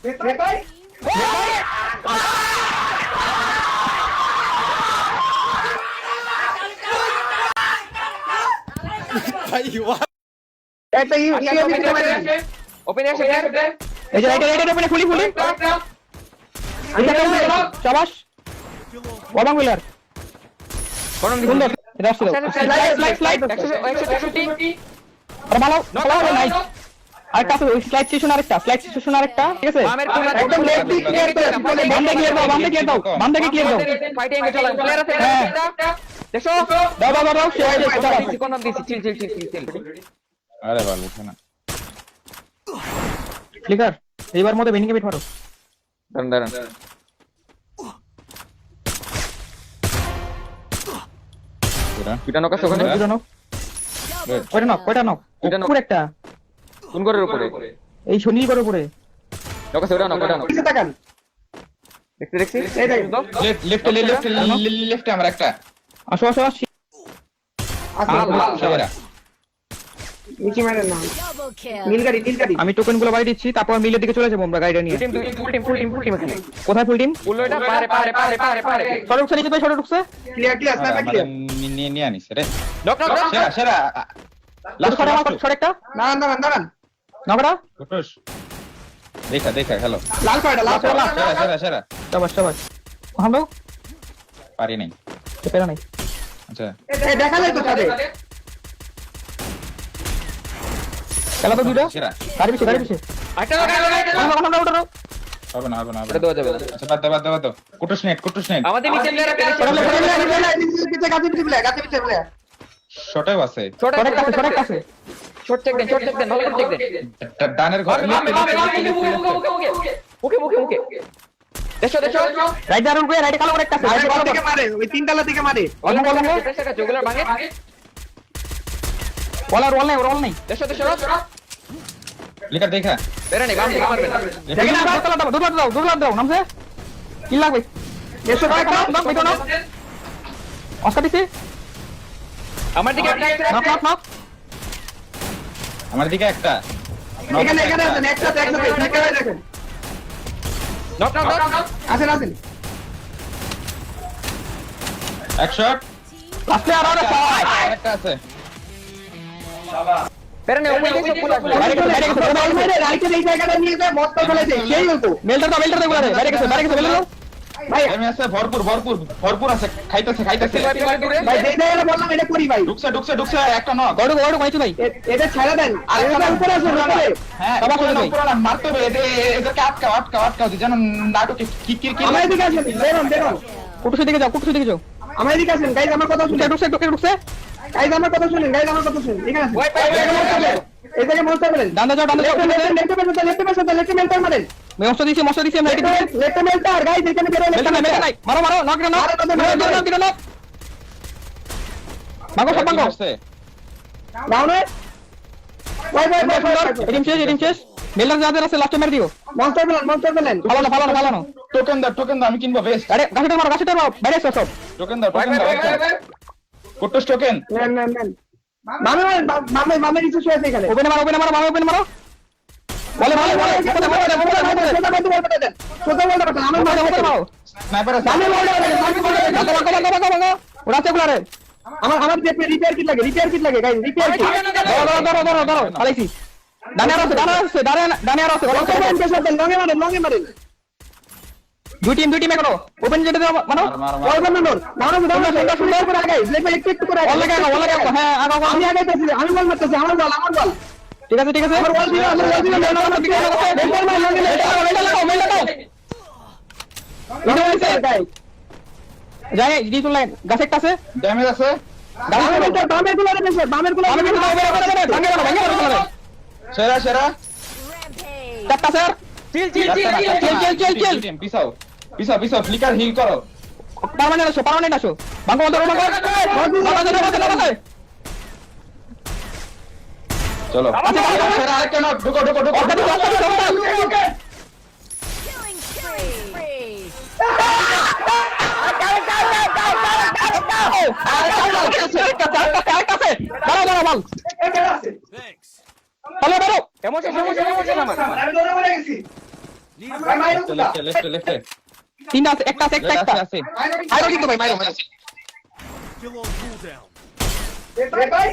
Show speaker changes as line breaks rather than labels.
ভাই
একটা
ওপেন এসে
এই যে এটা ওপেনে খুলি শাবাশ ওয়ার্ম হুইলার সুন্দর এটা আসছে স্লাইড
163
আর ভালো নাইস আরেকটা আছে ওই স্লাইড স্টেশন আরেকটা ঠিক আছে একদম লেফট দিক ক্লিয়ার করে বামে ক্লিয়ার দাও
ফাইটিং এ চলা প্লেয়ার আছে দেখো
দাও
কোন নাম দিছি চিল
আরে ভালো উঠে না
ফ্লিকার এইবার মধ্যে বেনিং বিট মারো
দাঁড়ান পিটা নক আছে ওখানে
কয়টা নক উপরে একটা
কোন ঘরের উপরে
এই শনির ঘরের উপরে
নক আছে ওটা নক
পিছে তাকান
দেখছি
এই দেখ
লেফটে আমার একটা
আসো
সেরা
নিচে মারেন না নীলগাড়ি আমি টোকেনগুলো বাড়ি দিচ্ছি তারপর মিলের দিকে চলে যাবো আমরা গাড়িটা নিয়ে
ফুল টিম এখানে
কোথায় ফুল টিম
ফুল এটা পারে
সরে ঢুকছে নিচে সরে ঢুকছে ক্লিয়ার স্নাইপার ক্লিয়ার
নিয়ে আনিস রে
নক
সেরা
লাস্ট সরে একটা দাঁড়ান নগড়া
কুটুস দেখা হ্যালো
লাল পাড়া
সেরা
শাবাশ হামলো
পারি নাই
পেরা নাই
আচ্ছা
এই দেখা যায় তো সাথে খেলা তো দুটো
সেরা
গাড়ি পিছে
একটা
উঠো
হবে না
এটা দেওয়া যাবে না
আচ্ছা বাদ দাও কুটুস নেট
আমাদের নিচে প্লেয়ার আছে
পিছে গাছে পিছে
শটেও আছে
ছোট
আছে
শর্ট চেক দেন ভালো করে চেক দেন
ডানের ঘর
ওকে দেখো
রাইট দারুন কই রাইট কালো করে একটা আছে রাইট থেকে মারে ওই তিন তালা থেকে মারে
অল্প প্রেসারটা জুগুলার ভাঙে
ওয়াল নাই
দেখো
লিকার দেখা
বেরা নেই বাম থেকে মারবে
দেখেন না দুলা দাও নামছে কি লাগবে এসো ভাই নক মিটো নক অস্কার দিছি
আমার দিকে একটা
নক
আমার দিকে একটা
এখানে আছেন একসাথে দেখেন
নক
আছেন
এক শট
আসলে আর
একটা আছে
বেরা নেই ওপেন থেকে ফুল আসবে
রাইটে এই জায়গাটা নিয়ে যায় মত ফেলে দেয় সেই হতো মেলটা দাও গুলা রে বাইরে গেছে মেলে দাও
ভাই আমি আছে ভরপুর আছে খাইতেছে
ভাই যেই জায়গাটা বললাম এটা করি ভাই
ঢুকছে একটা নক
গড় মাইছো ভাই এটা ছাড়া দেন আর এটা উপরে আছে উপরে
হ্যাঁ
সবাই চলে ভাই
পুরো মারতে হবে এদেরকে আটকাও যেন নাটকে কি
আমার দিকে আসেন দেখুন কুটুসের দিকে যাও আমার দিকে আসেন গাইস আমার কথা শুনুন ঢুকছে গাইস আমার কথা শুনুন এখানে আসেন এই জায়গায় মনস্টার মারেন ডান্ডা যাও লেফট মেলটার মারেন মনস্টার দিছি আমরা এদিকে লেফট মেলটার গাইস এখানে বেরো মেলটা নাই মারো নক মাগো সব মাগো ডাউন ভাই এডিম শেষ মেলটার যাদের আছে লাস্টে মেরে দিও মনস্টার পেলেন ভালো না
টোকেন দাও আমি কিনবো বেস্ট
আরে গাছটা মারো বাইরে এসো সব
টোকেন দাও কুটুস টোকেন
নেন মামে নিচে শুয়ে আছে এখানে ওপেন মারো বলে সোজা বলতে পারছেন আমি মারো
স্নাইপার আছে
ওরা চেকলা রে আমার দেখে রিপেয়ার কিট লাগে গাইস রিপেয়ার কিট ধরো আলাইছি ডানে আর আছে লঙ্গে মারেন দুই টিম করো ওপেন যেটা দাও মানো সুন্দর করে আগে একটু করে হ্যাঁ আমি আগাইতেছি আমি বল মারতেছি আমার বল ঠিক আছে আমার বল দিও যাই ডিস লাইন গাছে একটা আছে
ড্যামেজ আছে
বামের গুলো
সেরা
চারটা স্যার চিল
পিছাও ফ্লিকার হিল করো
পার্মানেন্ট আসো ভাঙো
চলো সেরা আরেকটা নক ঢুকো ভাই মাইরো তো
লেফটে
তিনটা আছে, একটা আছে, একটা
আছে
মাইরো কিন্তু ভাই, মাইরো
Kill on cooldown.
ভাই